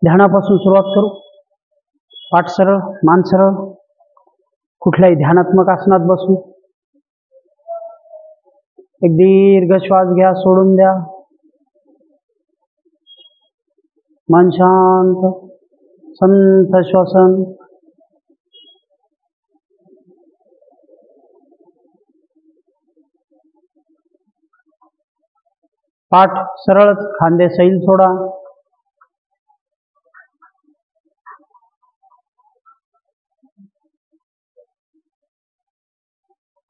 ध्यानापासून सुरुवात करू. पाठ सरळ, मान सरळ. कुठल्याही ध्यानात्मक आसनात बसू. एक दीर्घ श्वास घ्या, सोडून द्या. मन शांत, संथ श्वसन. पाठ सरळ, खांदे सैल सोडा.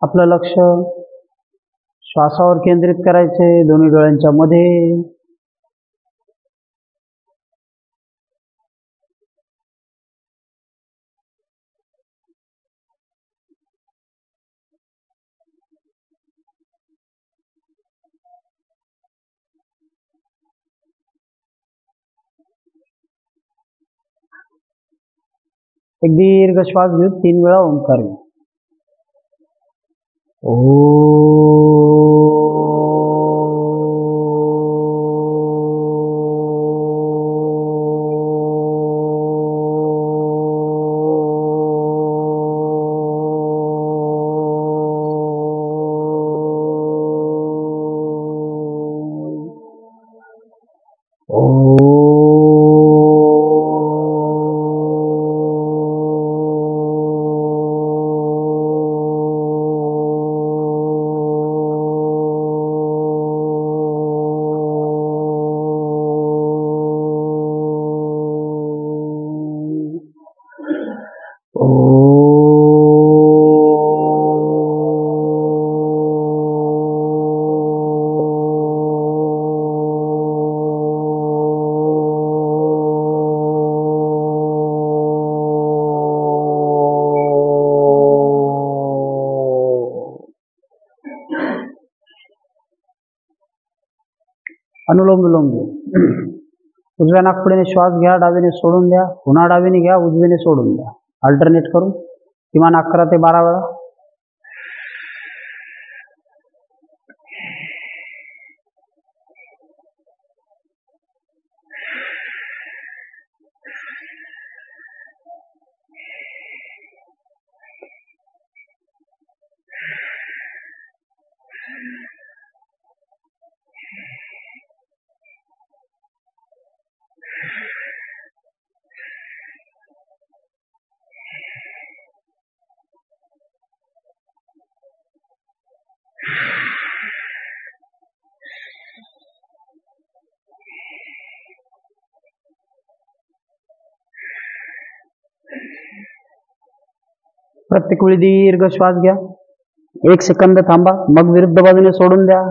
आपलं लक्ष श्वासावर केंद्रित करायचे, दोन्ही डोळ्यांच्या मध्ये. एक दीर्घ श्वास घेऊ, 3 वेळा ओंकार घेऊ. अनुलोम विलोम घेऊ. उजव्या नाकपुडीने श्वास घ्या, डावीने सोडून द्या. पुन्हा डावीने घ्या, उजवीने सोडून द्या. अल्टरनेट करून किमान 11 ते 12 वेळा. प्रत्येक वेळी दीर्घ श्वास घ्या, 1 सेकंद थांबा, मग विरुद्ध बाजूने सोडून द्या.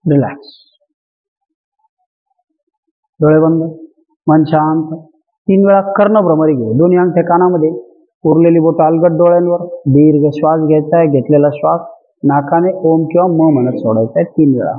रिलॅक्स. डोळे बंद, मन शांत. 3 वेळा कर्णभ्रमरी घेऊ. दोन्ही अंगठे कानामध्ये, उरलेली बोट अलगद डोळ्यांवर. दीर्घ श्वास घ्यायचा आहे. घेतलेला श्वास नाकाने ओम किंवा म म्हणत सोडायचा आहे 3 वेळा.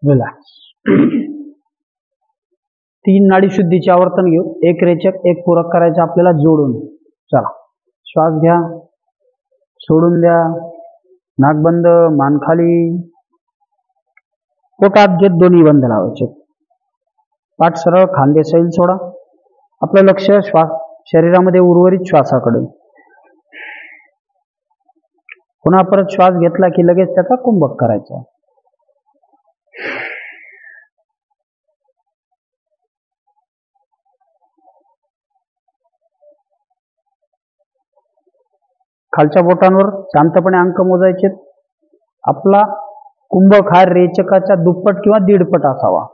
रिलॅक्स. तीन नाडी शुद्धीचे आवर्तन घेऊ. एक रेचक एक पूरक करायचे आपल्याला जोडून. चला, श्वास घ्या, सोडून द्या, नाक बंद, मान खाली, पोटात घेत दोन्ही बंद लावायचे, पाठ सरळ, खांदे सैल सोडा. आपलं लक्ष श्वास शरीरामध्ये उर्वरित श्वासाकडे. पुन्हा परत श्वास घेतला की लगेच त्याचा कुंभक करायचा. खालच्या बोटांवर शांतपणे अंक मोजायचे. आपला कुंभक हा रेचकाच्या दुप्पट किंवा दीडपट असावा.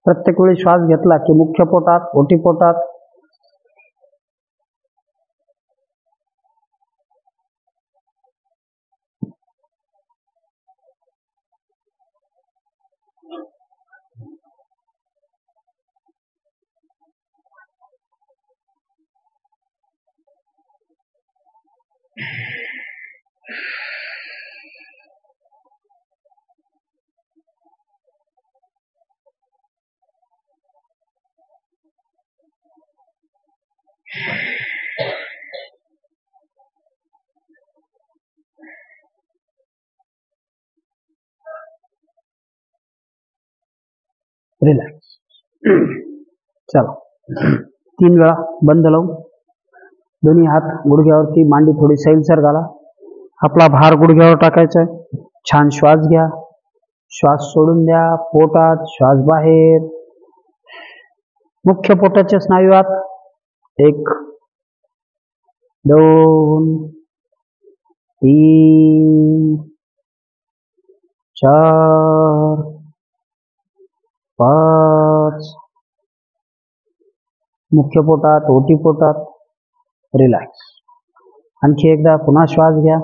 प्रत्येक वेळी श्वास घेतला की मुख्य पोटात, ओटी पोटात, रिलॅक्स. चला, 3 वेळा बंद लावून दोन्ही हात गुडघ्यावरती, मांडी थोडी सैलसर घाला. आपला भार गुडघ्यावर टाकायचा आहे. छान श्वास घ्या, श्वास सोडून द्या. पोटात श्वास बाहेर. मुख्य पोटाचे स्नायू आत. 1 2 3 4 5. मुख्य पोटात, ओटी पोटात. रिलॅक्स. आणखी एकदा पुन्हा श्वास घ्या,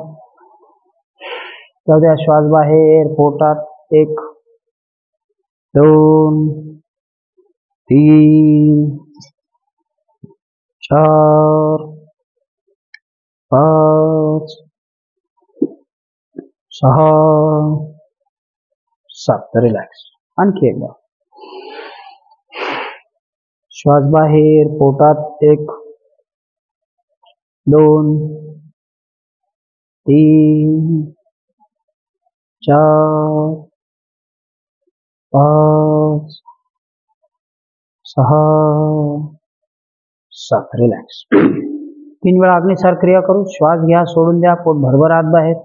जाऊ द्या श्वास बाहेर. पोटात 1 2 3 4 5 6 7. रिलॅक्स. आणखी एकदा श्वास बाहेर. पोटात 1 2 3 4 5 6 7. रिलॅक्स. 3 वेळा अग्निसार क्रिया करू. श्वास घ्या, सोडून द्या. पोट भरभर आत बाहेर.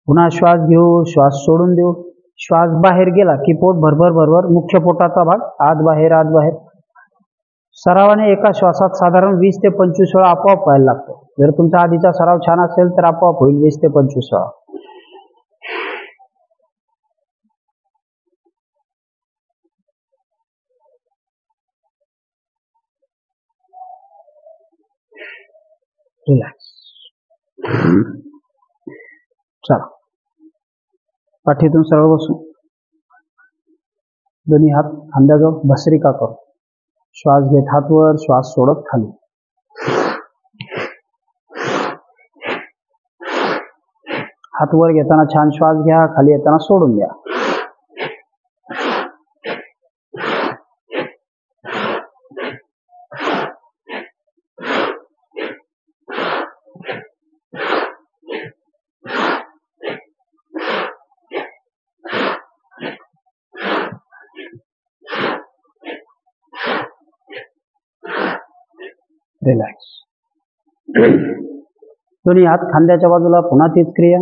पुन्हा श्वास घेऊ, श्वास सोडून देऊ. श्वास बाहेर गेला की पोट भरभर भरभर, मुख्य पोटाचा भाग आत बाहेर आत बाहेर. सरावाने एका श्वासात साधारण 20 ते 25 वेळा आपोआप व्हायला लागतो. जर तुमचा आधीचा सराव छान असेल तर आपोआप होईल 20 ते 25 वेळा. रिलॅक्स. चला, पाठीतून सरळ बसू. दोन्ही हात खांद्याजवळ भस्त्रिका करू. श्वास घेत हात वर, श्वास सोडत खाली. हात वर घेताना छान श्वास घ्या, खाली येताना सोडून द्या. रिलॅक्स. दोन्ही हात खांद्याच्या बाजूला, पुन्हा तीच क्रिया.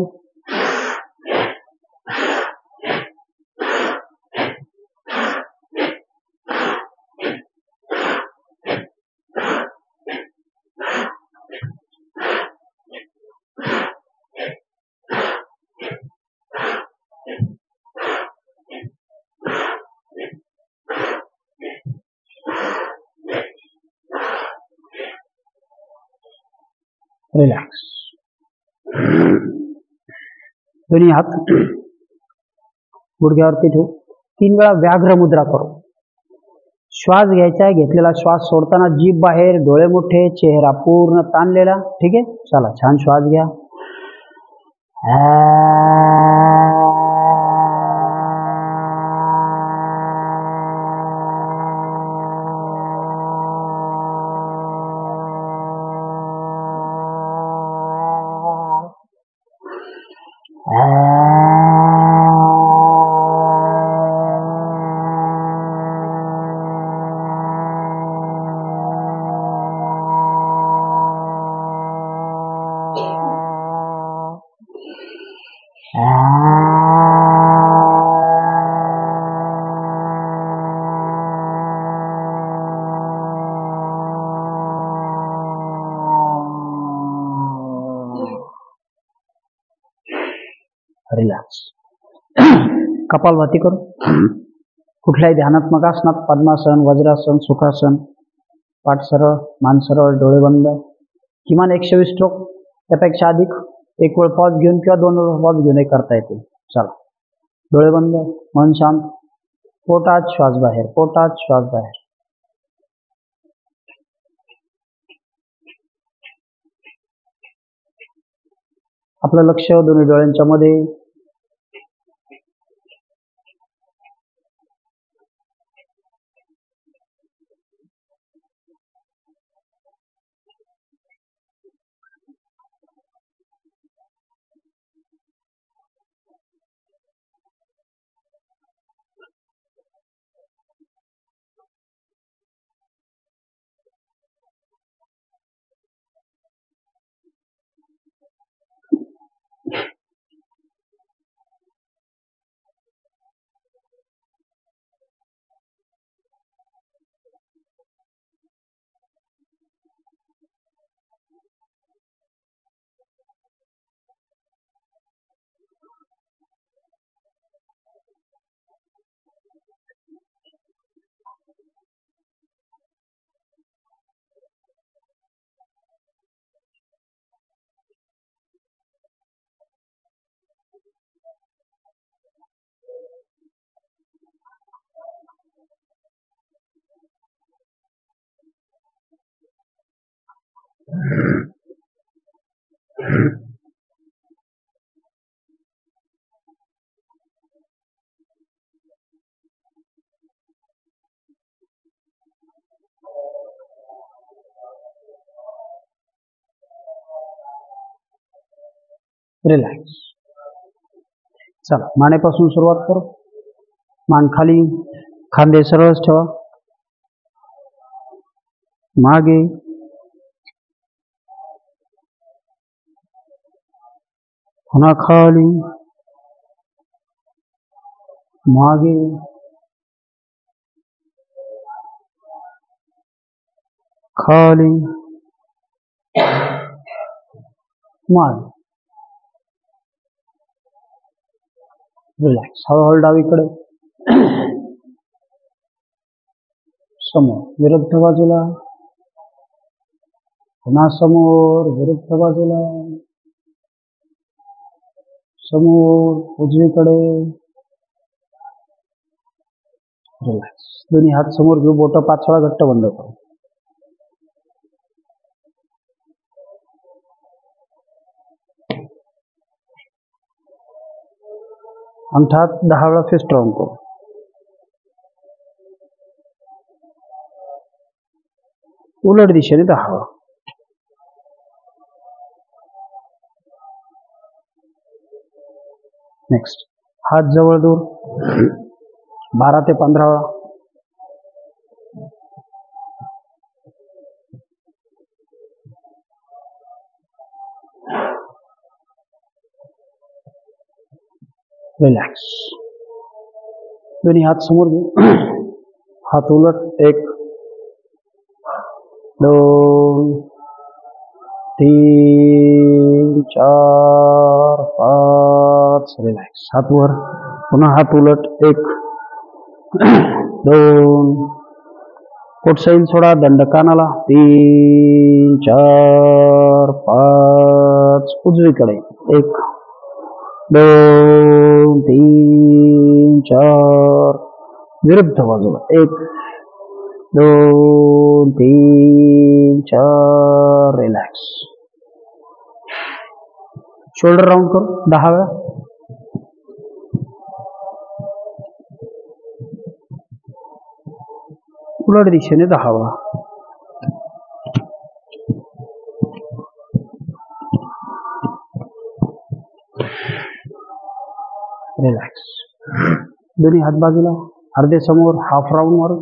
रिलॅक्स. दोन्ही हात गुडघ्यावरती ठेवू. 3 वेळा व्याघ्र मुद्रा करू. श्वास घ्यायचा, घेतलेला श्वास सोडताना जीभ बाहेर, डोळे मोठे, चेहरा पूर्ण ताणलेला. ठीक आहे, चला छान श्वास घ्या. रिलॅक्स. कपालभाती करू. कुठल्याही ध्यानात्मक आसनात, पद्मासन, वज्रासन, सुखासन, पाठ सरळ, मान सरळ, डोळे बंद. किमान 120 स्ट्रोक, त्यापेक्षा अधिक एक वेळ पॉज घेऊन किंवा 2 वेळ पॉज घेऊन करता येते. चला, डोळे बंद, मन शांत. पोटात श्वास बाहेर, पोटात श्वास बाहेर. आपलं लक्ष दोन्ही डोळ्यांच्या मध्ये. रिलॅक्स. चला, मानेपासून सुरुवात करू. मान खाली, खांदे सरळ ठेवा. मागे, पुन्हा खाली, मागे, खाली, मागे. रिलॅक्स. हळूहळू डावीकडे, समोर, विरुद्ध बाजूला, पुन्हा समोर, विरुद्ध बाजूला, समोर, उजवीकडे. रिलॅक्स. दोन्ही हात समोर घेऊ. बोटं 5 वेळा घट्ट बंद करू. अंगठा 10 वेळा फिस्ट स्ट्रॉंग करू. उलट दिशेने 10 वेळा. नेक्स्ट, हात जवळ दूर 12 ते 15 वेळा. रिलॅक्स. दोन्ही हात समोर घेऊ. हात उलट. 1 2 3 4 5. रिलॅक्स. हात वर. पुन्हा हात उलट. 1 2. पोट सैल सोडा. दंड कानाला. 3 4 5. उजवीकडे. 1 2 3 4. विरुद्ध बाजूला. 1 2 3 4. रिलॅक्स. शोल्डर राऊंड करू 10 वेळा. उलट दिशेने 10 वेळा. रिलॅक्स. दोन्ही हात बाजूला. अर्धे समोर. हाफ राऊंड मारू.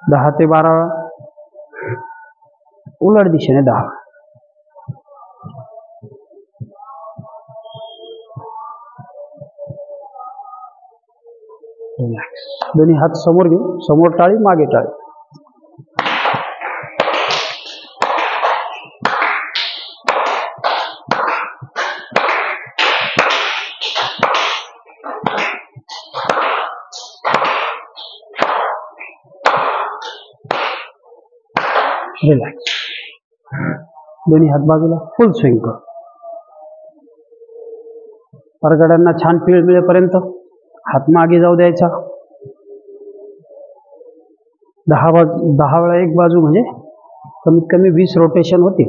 10 ते 12 वेळा. उलट दिशेने 10. रिलॅक्स. दोन्ही हात समोर घेऊ. समोर टाळी, मागे टाळी. रिलॅक्स. दोन्ही हात बाजूला. फुल स्विंग कर. परगड्यांना छान पीळ मिळेपर्यंत हात मागे जाऊ द्यायचा. 10 वेळा एक बाजू म्हणजे कमीत कमी 20 रोटेशन होते.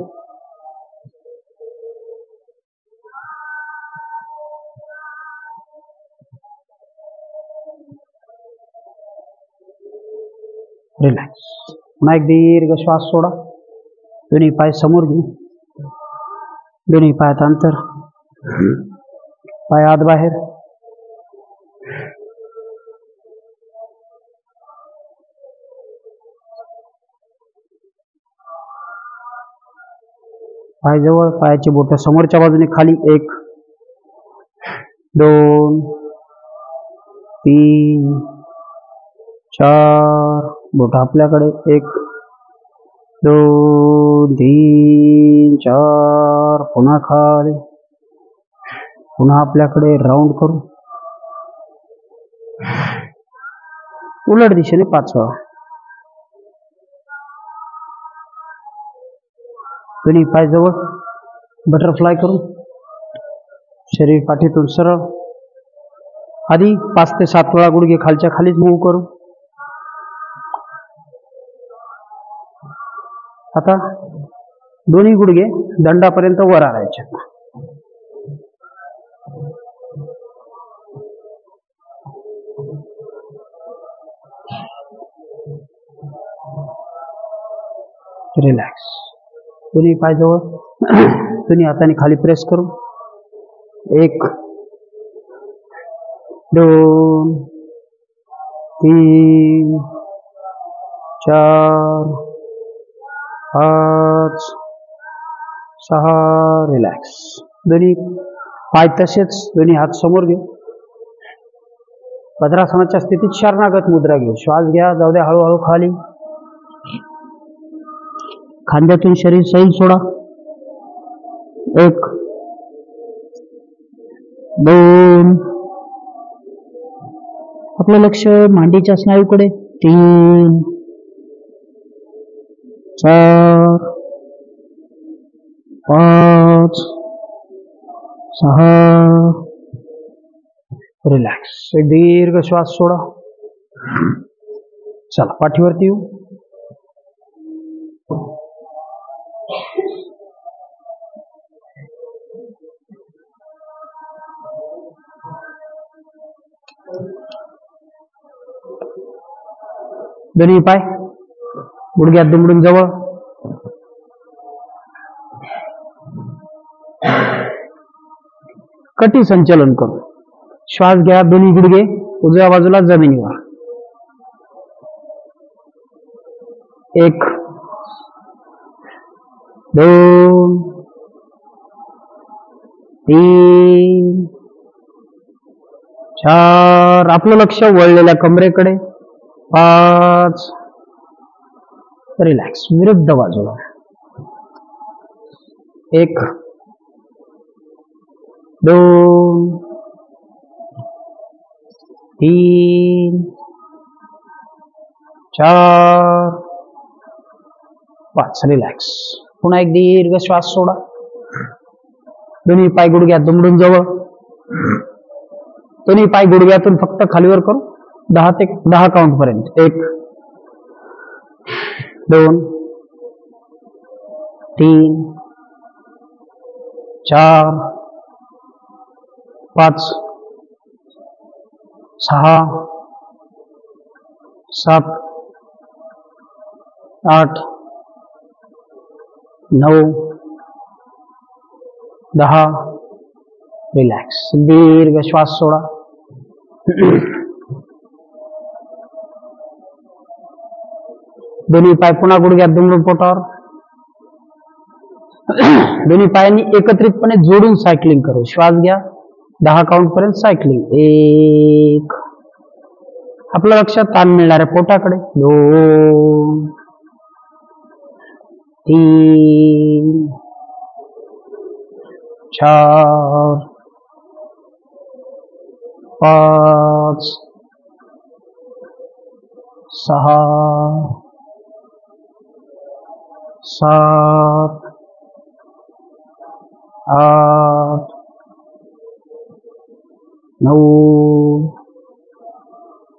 रिलॅक्स. पुन्हा एक दीर्घ श्वास सोडा. दोन्ही पाय समोर घेऊ. दोन्ही पायात अंतर. पाय आत बाहेर. पाय जवळ. पायाची बोटं समोरच्या बाजूने खाली. 1 2 3 4. बोट आपल्याकडे. 1 2 3 4. पुन्हा खाली. पुन्हा आपल्याकडे. राऊंड करू. उलट दिशेने 5 वेळा. दोन्ही पाय जवळ. बटरफ्लाय करू. शरीर पाठीतून सरळ. आधी 5 ते 7 वेळा गुडघे खालच्या खालीच मूव्ह करू. आता दोन्ही गुडघे दंडापर्यंत वर आणायचे. रिलॅक्स. दोन्ही पाय जवळ. दोन्ही हाताने खाली प्रेस करू. 1 2 3 4 5 6. रिलॅक्स. दोन्ही पाय तसेच. दोन्ही हात समोर घेऊ. वज्रासनाच्या स्थितीत शरणागत मुद्रा घेऊ. श्वास घ्या. जाऊ द्या हळूहळू खाली. खांद्यातून शरीर सैल सोडा. 1 2. आपलं लक्ष मांडीच्या स्नायूकडे. 3 4 5 6. रिलॅक्स. एक दीर्घ श्वास सोडा. चला पाठीवरती येऊ. दोन्ही पाय गुडघ्यात दुमडून जवळ. कटी संचलन करू. श्वास घ्या. दोन्ही गुडघे उजव्या बाजूला जमिनीवर. 1 2 3 4 आपलं लक्ष वळलेल्या कमरेकडे 5 रिलॅक्स विरुद्ध बाजूला 1 2 3 4 5 रिलॅक्स पुन्हा एक दीर्घ श्वास सोडा दोन्ही पाय गुडघ्यात दुमडून जवळ दोन्ही पाय गुडघ्यातून फक्त खालीवर करू 10 काउंट पर्यंत 1 2 3 4 5 6 7 8 9 10 रिलॅक्स दीर्घ श्वास सोडा दोन्ही पाय पुन्हा गुडघ्यात दुमडून पोटावर दोन्ही पायांनी एकत्रितपणे जोडून सायकलिंग करू श्वास घ्या 10 काउंट पर्यंत सायकलिंग 1 आपलं लक्ष ताण मिळणाऱ्या पोटाकडे 2 3 4 5 6 7 8 9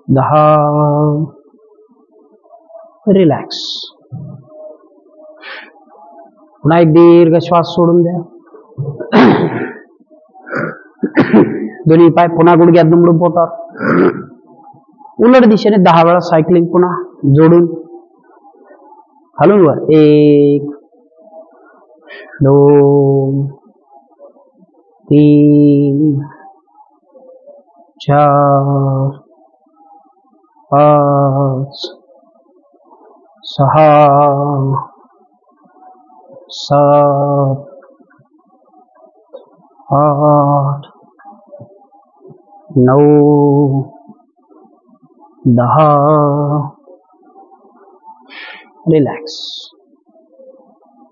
10 रिलॅक्स पुन्हा एक दीर्घ श्वास सोडून द्या दोन्ही पाय पुन्हा गुडघ्यात दुमडून पोटावर उलट दिशेने 10 वेळा सायकलिंग पुन्हा जोडून खालून वर 1 2 3 4 5 6 7 8 9 10 रिलॅक्स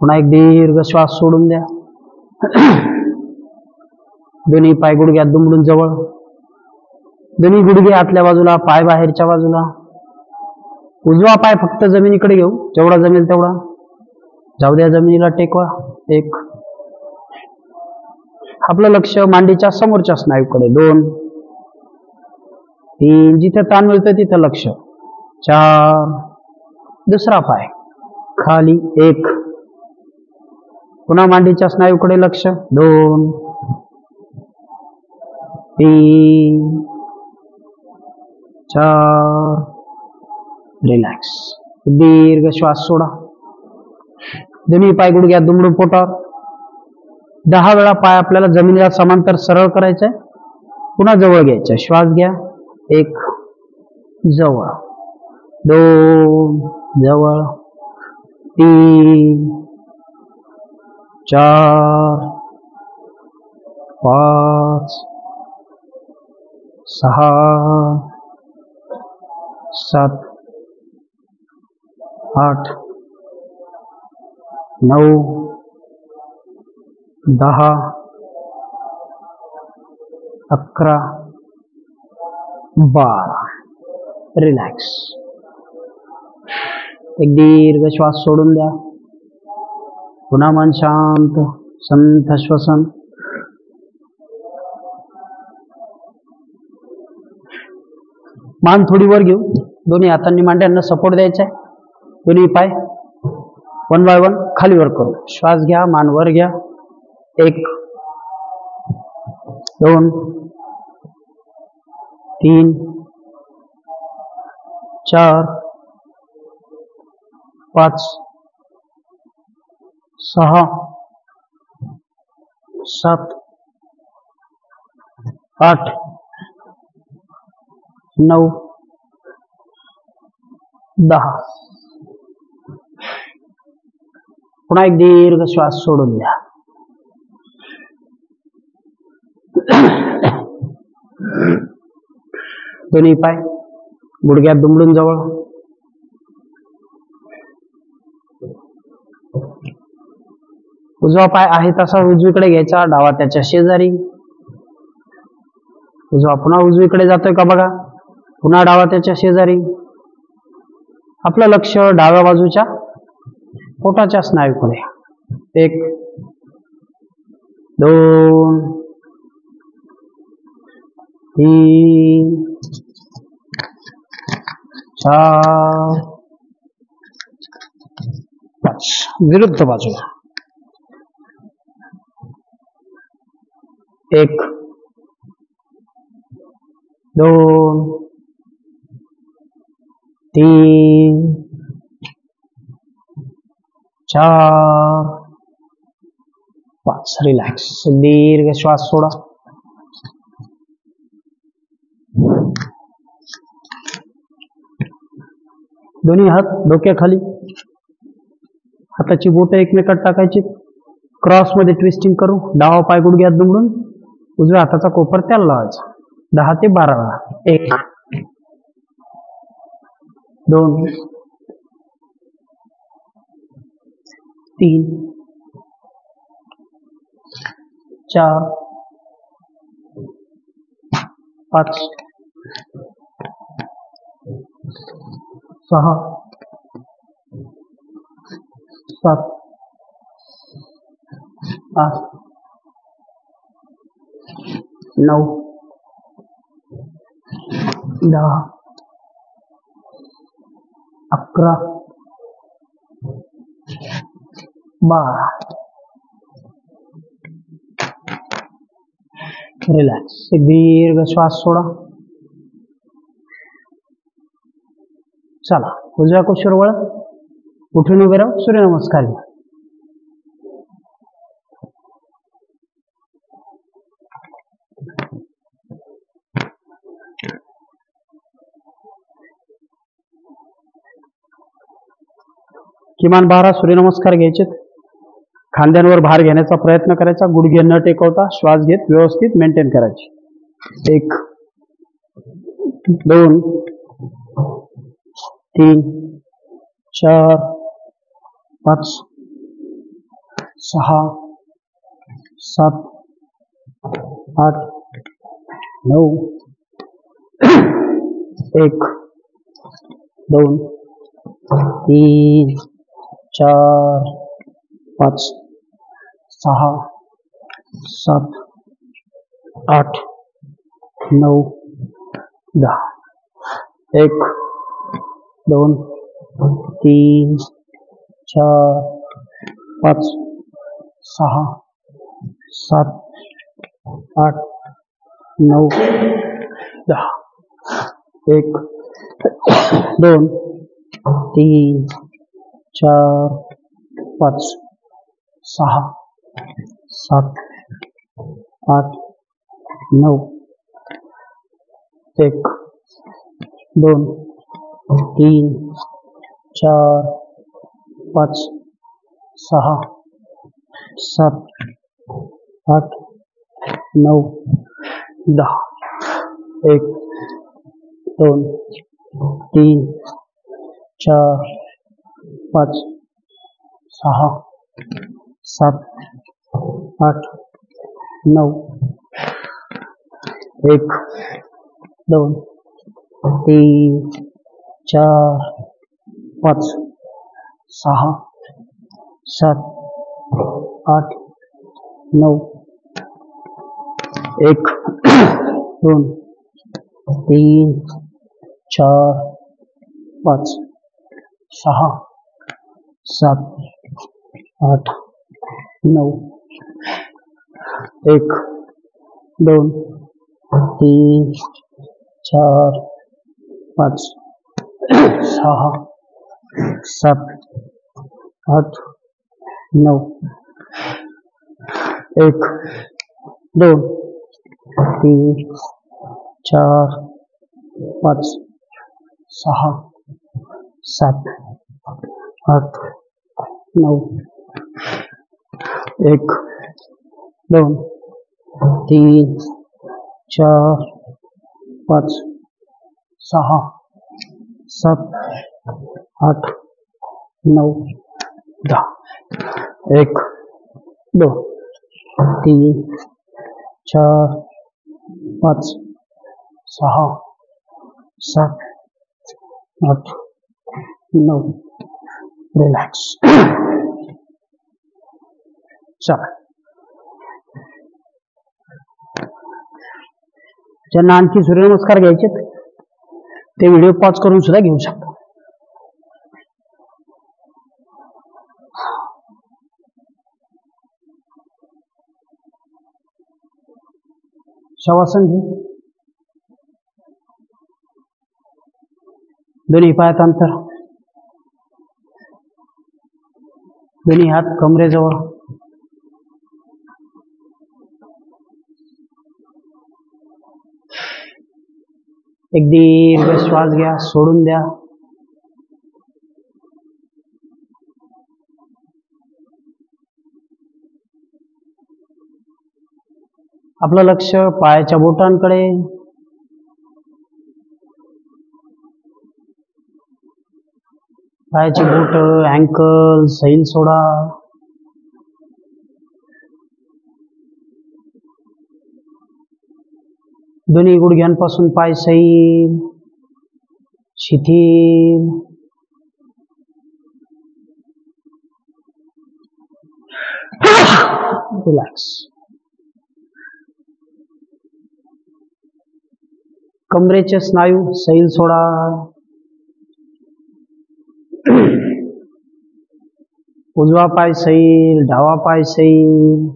पुन्हा एक दीर्घ श्वास सोडून द्या दोन्ही पाय गुडघ्यात दुमडून जवळ दोन्ही गुडघे आतल्या बाजूला पाय बाहेरच्या बाजूला उजवा पाय फक्त जमिनीकडे घेऊ जेवढा जमेल तेवढा जाऊ द्या जमिनीला टेकवा 1 आपलं लक्ष मांडीच्या समोरच्या स्नायूकडे 2 3 जिथे ताण मिळतं तिथं लक्ष 4 दुसरा पाय खाली 1 पुन्हा मांडीच्या स्नायूकडे लक्ष 2 3 4 रिलॅक्स दीर्घ श्वास सोडा दोन्ही पाय गुडघ्यात दुमडून पोटावर 10 वेळा पाय आपल्याला जमिनीला समांतर सरळ करायचंय पुन्हा जवळ घ्यायचं श्वास घ्या 1 जवळ 2 जवळ 3 4 5 6 7 8 9 10 11 12 रिलॅक्स एक दीर्घ श्वास सोडून द्या पुन्हा मन शांत संथ श्वसन मान थोडी वर घेऊ दोन्ही हातांनी मांड्यांना सपोर्ट द्यायचा आहे दोन्ही पाय 1 बाय 1 खाली वर करू श्वास घ्या मान वर घ्या 1 2 3 4 5 6 7 8 9 10 पुन्हा एक दीर्घ श्वास सोडून द्या दोन्ही पाय गुडघ्यात दुमडून जवळ. उजवा पाय आहे तसा उजवीकडे घ्यायचा, डावा त्याच्या शेजारी. उजवा पुन्हा उजवीकडे जातोय का बघा, पुन्हा डावा त्याच्या शेजारी. आपलं लक्ष डाव्या बाजूच्या पोटाच्या स्नायूकडे. 1 2 3 4 5. विरुद्ध बाजूला. 1 2 3 4 5. रिलॅक्स. दीर्घ श्वास सोडा. दोन्ही हात डोक्याखाली. हाताची बोटं एकमेकात टाकायची. क्रॉस मध्ये ट्विस्टिंग करू. डावा पाय गुडघ्यात दुमडून उजव्या हाताचा कोपर त्याला लावायचा. 10 ते 12 वेळा. 1 2 3 4 5 6 7 8 9 10 11 12. रिलॅक्स. एक दीर्घ श्वास सोडा. चला उजव्या कुशीवर वळ. उठून उभे राहू. सूर्यनमस्कार घ्या. किमान 12 सूर्यनमस्कार घ्यायचे. खांद्यांवर भार घेण्याचा प्रयत्न करायचा. गुडघे न टेकवता श्वास घेत व्यवस्थित मेंटेन करायचे. 1 2 3 4 5 6 7 8 9 1 2 3 4 5 6 7 8 9 10. 1 2 3 4 5 6 7 8 9 10. 1 2 3 4 5 6 7 8 9. 1 2 3 4 5 6 7 8 9 10. 1 2 3 4 5 6 7 8 9. 1 2 3 4 5 6 7 8 9. 1 2 3 4 5 6 7 8 9. 1 2 3 4 5 6 7 8 9. 1 2 3 4 5 6 7 8 9. 1 2 3 4 5 6 7 8 9 10. 1 2 3 4 5 6 7 8 9. रिलॅक्स. चला, ज्यांना आणखी सूर्यनमस्कार घ्यायचे ते व्हिडिओ पॉज करून सुद्धा घेऊ शकता. शवासन घे. दोन्ही पायात अंतर, दोन्ही हात कमरेजवळ. एक दीर्घ श्वास घ्या, सोडून द्या. आपलं लक्ष पायाच्या बोटांकडे. पायाची बोट, अँकल, सैल सोडा. दोन्ही गुडघ्यांपासून पाय सैल, शिथिल. रिलॅक्स. कमरेचे स्नायू सैल सोडा. उजवा पाय सैल, डावा पाय सैल.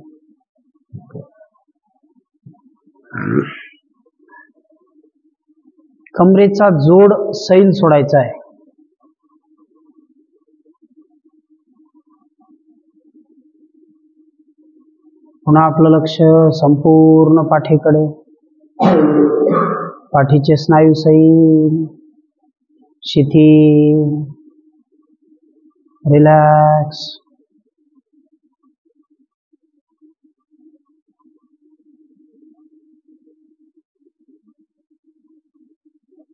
कमरेचा जोड सैल सोडायचा आहे. पुन्हा आपलं लक्ष संपूर्ण पाठीकडे. पाठीचे स्नायू सैल, शिथिल. रिलॅक्स.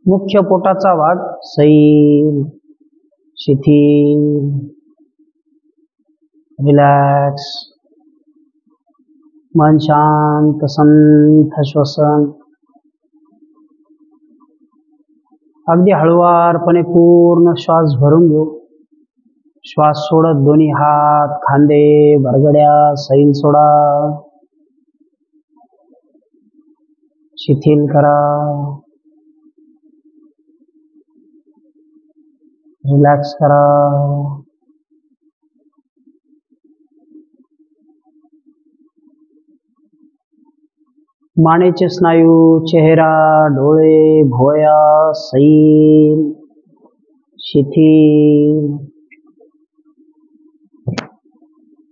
मुख्य पोटाचा भाग सैल, शिथिल. रिलॅक्स. मन शांत, संथ श्वसन. अगदी हळुवारपणे पूर्ण श्वास भरून घेऊ. श्वास सोडत दोन्ही हात, खांदे, बरगड्या सैल सोडा. शिथिल करा. रिलॅक्स करा. मानेचे स्नायू, चेहरा, डोळे, भोया सैल, शिथिल.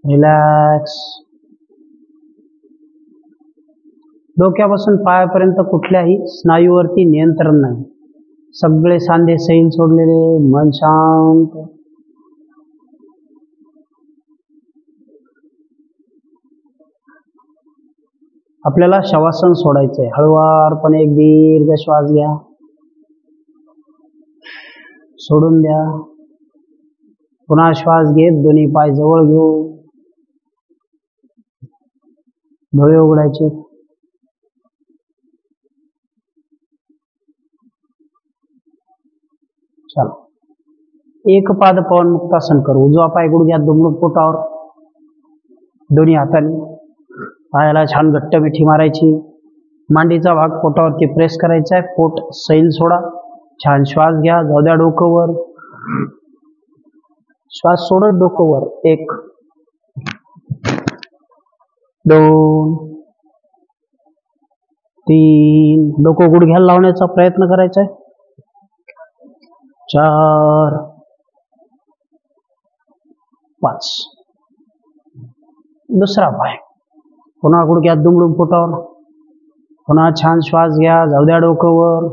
रिलॅक्स. डोक्यापासून पायापर्यंत कुठल्याही स्नायूवरती नियंत्रण नाही. सगळे सांधे सैल सोडलेले. मन शांत. आपल्याला शवासन सोडायचंय. हळुवारपणे एक दीर्घ श्वास घ्या, सोडून द्या. पुन्हा श्वास घेत दोन्ही पाय जवळ घेऊ. डोळे उघडायचे. चला, एक पाद पवन मुक्तासन करू. उजवा पाय गुडघ्यात दुमडून पोटावर, दोन्ही हाताने पायाला छान घट्ट मिठी मारायची. मांडीचा भाग पोटावरती प्रेस करायचा आहे. पोट सैल सोडा. छान श्वास घ्या. जाऊ द्या डोकं वर. श्वास सोडत डोकं वर. 1 2 3. डोकं गुडघ्याला लावण्याचा प्रयत्न करायचा आहे. 4 5. दुसरा पाय पुन्हा गुडघ्यात दुमडून पोटावर. पुन्हा छान श्वास घ्या. जाऊ द्या डोकं वर.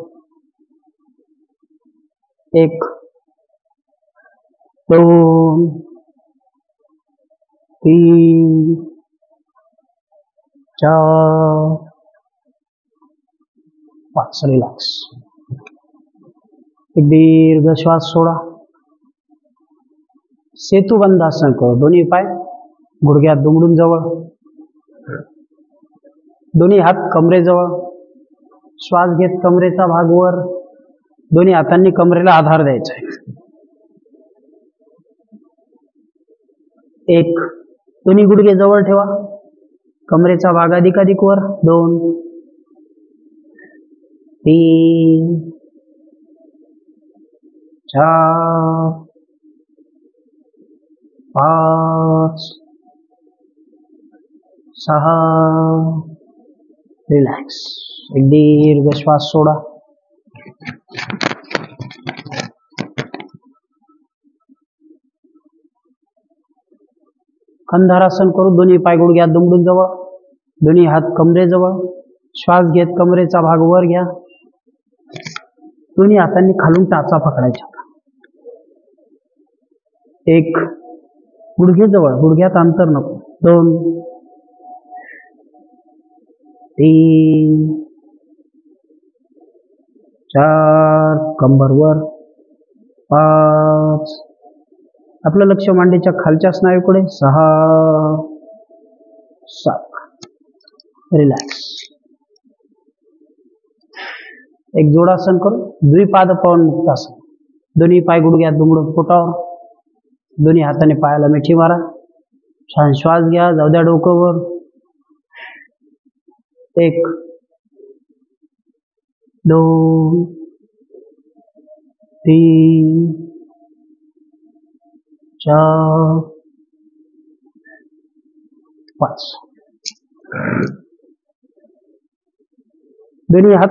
1 2 3 चार, पाच. रिलॅक्स. एक दीर्घ श्वास सोडा. सेतुबंधासन करू. दोन्ही पाय गुडघ्यात दुमडून जवळ, दोन्ही हात कमरेजवळ. श्वास घेत कमरेचा भाग वर, दोन्ही हातांनी कमरेला आधार द्यायचा आहे. एक, दोन्ही गुडघे जवळ ठेवा, कमरेचा भाग अधिकाधिक वर. दोन, तीन, चार, पाच, सहा. रिलॅक्स. एक दीर्घ श्वास सोडा. कंधारासन करू. दोन्ही पाय गुडघ्यात दुमडून जवळ, दोन्ही हात कमरेजवळ. श्वास घेत कमरेचा भाग वर घ्या, दोन्ही हातांनी खालून टाचा पकडायचा. एक, गुडघे जवळ, गुडघ्यात अंतर नको. दोन, तीन, चार, कंबर वर. पाच, आपलं लक्ष मांडीच्या खालच्या स्नायूकडे. सहा, सात. रिलॅक्स. एक जोडासन करू. द्विपाद पवन मुक्तासन. दोन्ही पाय गुडघ्यात दुमडून पोटावर, दोन्ही हाताने पायाला मिठी मारा. छान श्वास घ्या, जाऊ द्या डोकं वर. एक, दोन, तीन, चार, पाच. दोन्ही हात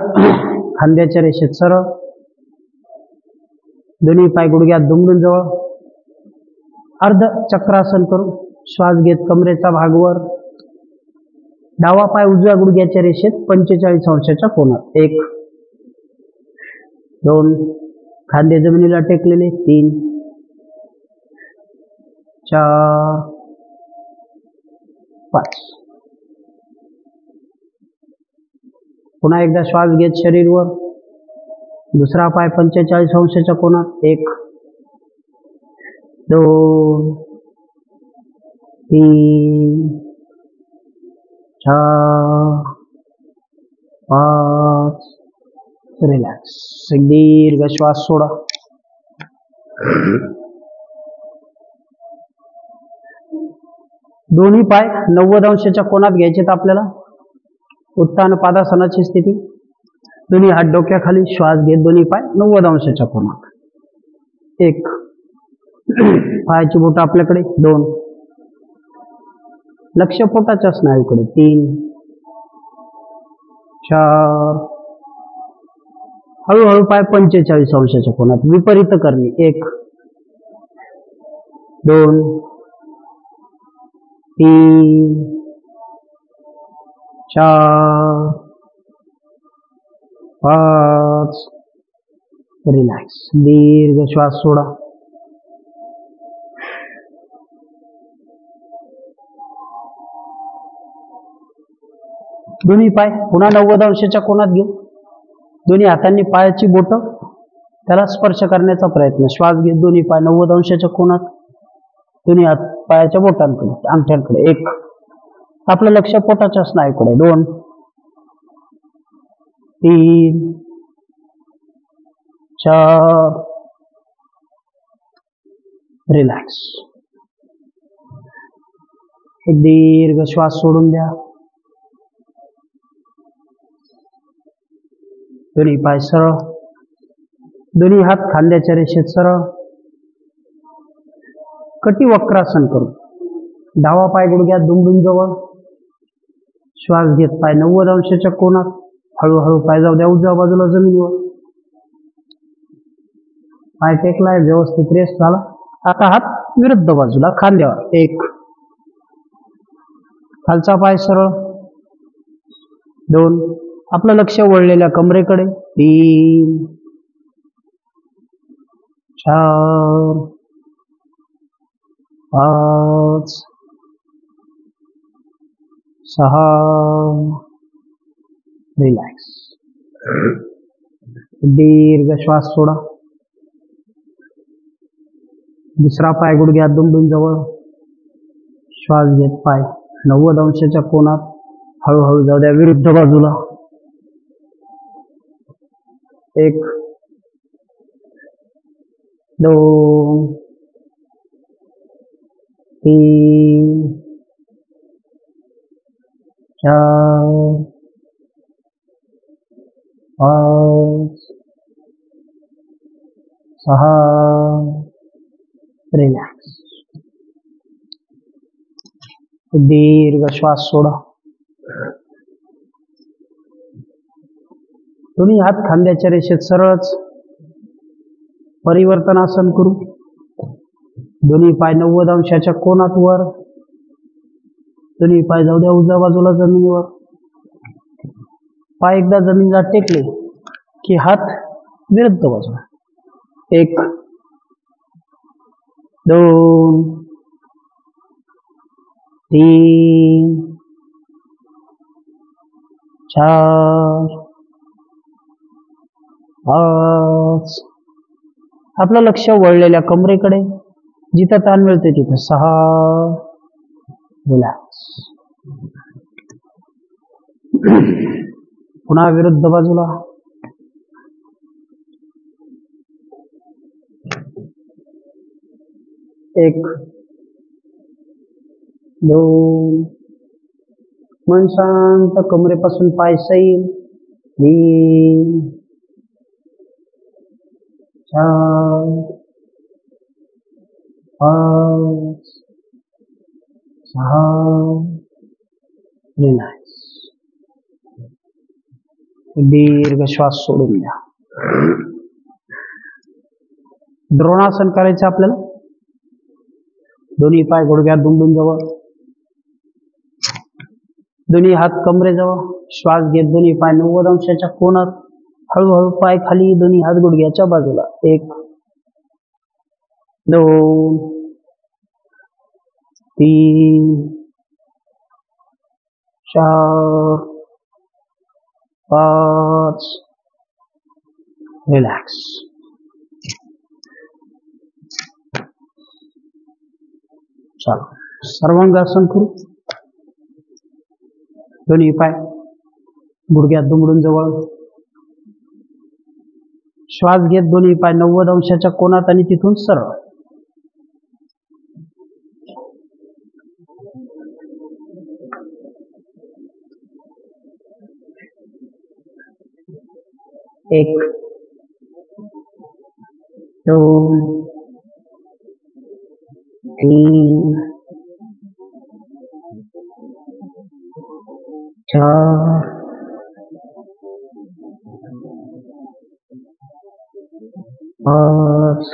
खांद्याच्या रेषेत सरळ, दोन्ही पाय गुडघ्यात दुमडून जवळ. अर्ध चक्रासन करू. श्वास घेत कमरेचा भाग वर, डावा पाय उजव्या गुडघ्याच्या रेषेत 45 अंशाच्या कोनात. एक, दोन, खांदे जमिनीला टेकलेले. तीन, चार, पाच. पुन्हा एकदा श्वास घेत शरीर वर, दुसरा पाय 45 अंशाच्या कोनात. एक, दोन, तीन, चार, पाच. रिलॅक्स. एक दीर्घ श्वास सोडा. दोन्ही पाय 90 अंशाच्या कोनात घ्यायचे आपल्याला. उत्तान पादासनाची स्थिती. दोन्ही हात डोक्याखाली. श्वास घेत दोन्ही पाय 90 अंशाच्या कोनात. एक, पायाची बोट आपल्याकडे. दोन, लक्ष पोटाच्या स्नायूकडे. तीन, चार, हळूहळू पाय 45 अंशाच्या कोनात. विपरीत करणे. एक, दोन, तीन, चार, पाच. रिलॅक्स. दीर्घ श्वास सोडा. दोन्ही पाय पुन्हा 90 अंशाच्या कोनात घेऊ. दोन्ही हातांनी पायाची बोट त्याला स्पर्श करण्याचा प्रयत्न. श्वास घेत दोन्ही पाय 90 अंशाच्या कोनात, दोन्ही हात पायाच्या बोटांकडे, अंगठ्यांकडे. एक, आपलं लक्ष पोटाच्या स्नायूकडे. दोन, तीन, चार. रिलॅक्स. एक दीर्घ श्वास सोडून द्या. दोन्ही पाय सरळ, दोन्ही हात खांद्याच्या रेषेत सरळ. कटी वक्रासन करू. डावा पाय गुडघ्यात दुमडून जवळ, श्वास घेत पाय 90 अंशाच्या कोनात. हळूहळू पाय जाऊ द्या उजव्या बाजूला जमिनीवर. पाय टेकलाय, व्यवस्थित रेस्ट झाला. आता हात विरुद्ध बाजूला खांद्यावर. एक, खालचा पाय सरळ. दोन, आपलं लक्ष वळलेल्या कमरेकडे. तीन, चार, पाच, 6 रिलॅक्स. दीर्घ श्वास सोडा. दुसरा पाय गुडघ्यात दुमडून जवळ. श्वास घेत पाय 90 अंशाच्या कोनात हळूहळू जाऊ द्या विरुद्ध बाजूला. 1 2 3 4 5 6 रिलॅक्स. दीर्घ श्वास सोडा. दोन्ही हात खांद्याच्या रेषेत सरळच. परिवर्तनासन करू. दोन्ही पाय 90 अंशाच्या कोनात वर. दोन्ही पाय जाऊ द्या उजव्या बाजूला जमिनीवर. पाय एकदा जमिनीला टेकले की हात विरुद्ध बाजूला. 1 2 3 4 5. आपलं लक्ष वळलेल्या कमरेकडे. जिथं ताण मिळते तिथं 6 रिलॅक्स. पुन्हा विरुद्ध बाजूला. 1 2 मन शांत. कमरेपासून पाय सैल. 3 4 5 6 रिलॅक्स. दीर्घ श्वास सोडून द्या. द्रोणासन करायचं आपल्याला. दोन्ही पाय गुडघ्यात दुमडून जवळ. दोन्ही हात कमरेजवळ. श्वास घेत दोन्ही पाय 90 अंशाच्या कोनात. हळूहळू पाय खाली. दोन्ही हात गुडघ्याच्या बाजूला. 1 2 3 4 5 रिलॅक्स. चला सर्वांगासन करू. दोन्ही पाय गुडघ्यात दुमडून जवळ. श्वास घेत दोन्ही पाय 90 अंशाच्या कोनात आणि तिथून सरळ. एक 2 3 4 5.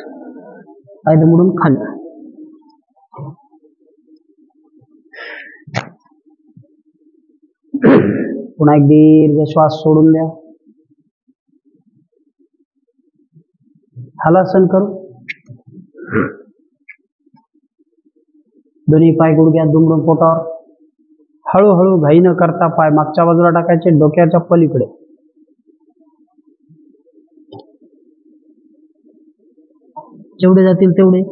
पाय दुमडून खाली. पुन्हा एक दीर्घ श्वास सोडून द्या. हलासन करू. दोन्ही पाय गुडघ्यात दुमडून पोटावर. हळूहळू घाई न करता पाय मागच्या बाजूला टाकायचे. डोक्याच्या पलीकडे. जेवढे जातील तेवढे.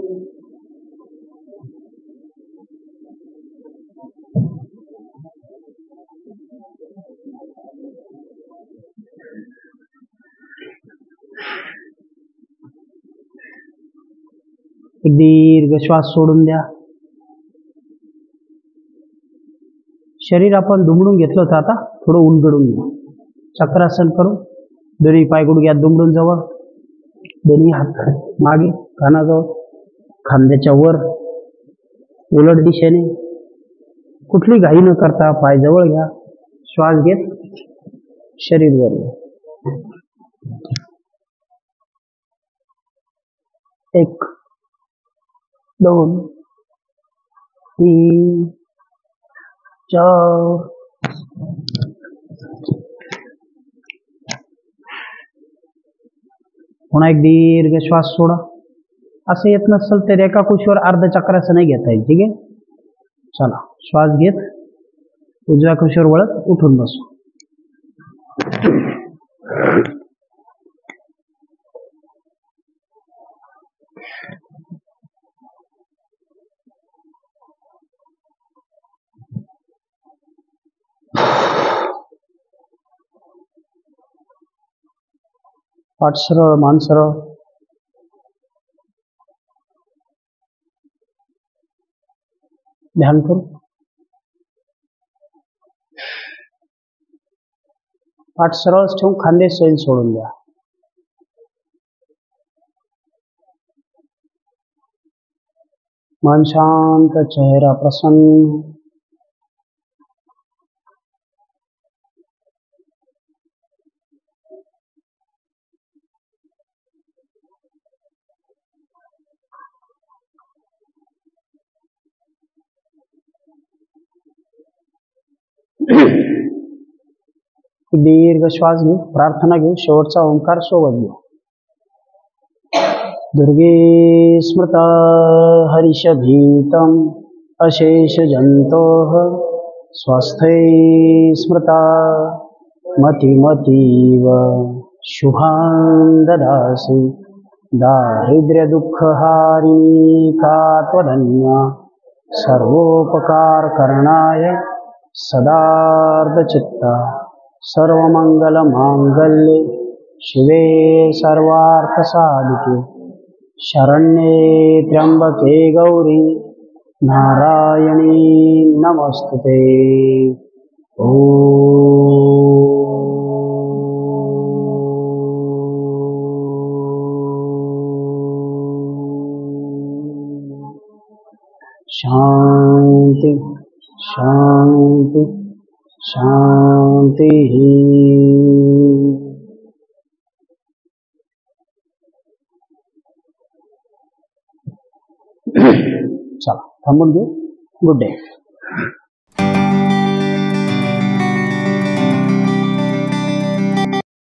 एक दीर्घ श्वास सोडून द्या. शरीर आपण दुमडून घेतलं होतं. आता थोडं उलगडून घ्या. चक्रासन करू. दोन्ही पाय गुडघ्यात दुमडून जवळ. दोन्ही हात मागे कानाजवळ. खांद्याच्या वर. उलट दिशेने. कुठली घाई न करता पाय जवळ घ्या. श्वास घेत शरीर वर घ्या. 1 2 3 4 पुन्हा एक दीर्घ श्वास सोडा. असं येत नसेल तर एका कुशीवर अर्ध चक्रासन घेता येईल. ठीक आहे. चला श्वास घेत उजव्या कुशीवर वळत उठून बसू. पाठ सरळ, मान सरळ. ध्यान करू. पाठ सरळच ठेवून खांदे सैल सोडून द्या. मन शांत, चेहरा प्रसन्न. दीर्घ श्वास घेऊ. प्रार्थना घेऊ. शेवटचा ओंकार सोबत घेऊ. दुर्गे स्मृता हरिषभीतम् अशेष जन्तोः स्वस्थै स्मृता मतिमतीव शुभान् ददासि. दारिद्र्यदुःखहारिणी का त्वदन्या सर्वोपकारकरणाय सदार्धचित्ता. सर्वमङ्गलमाङ्गल्ये शिवे सर्वार्थसाधिके शरण्ये त्र्यम्बके गौरी नारायणी नमस्तुते. शांति शांति शांति. चला थांबून घेऊ. Good day.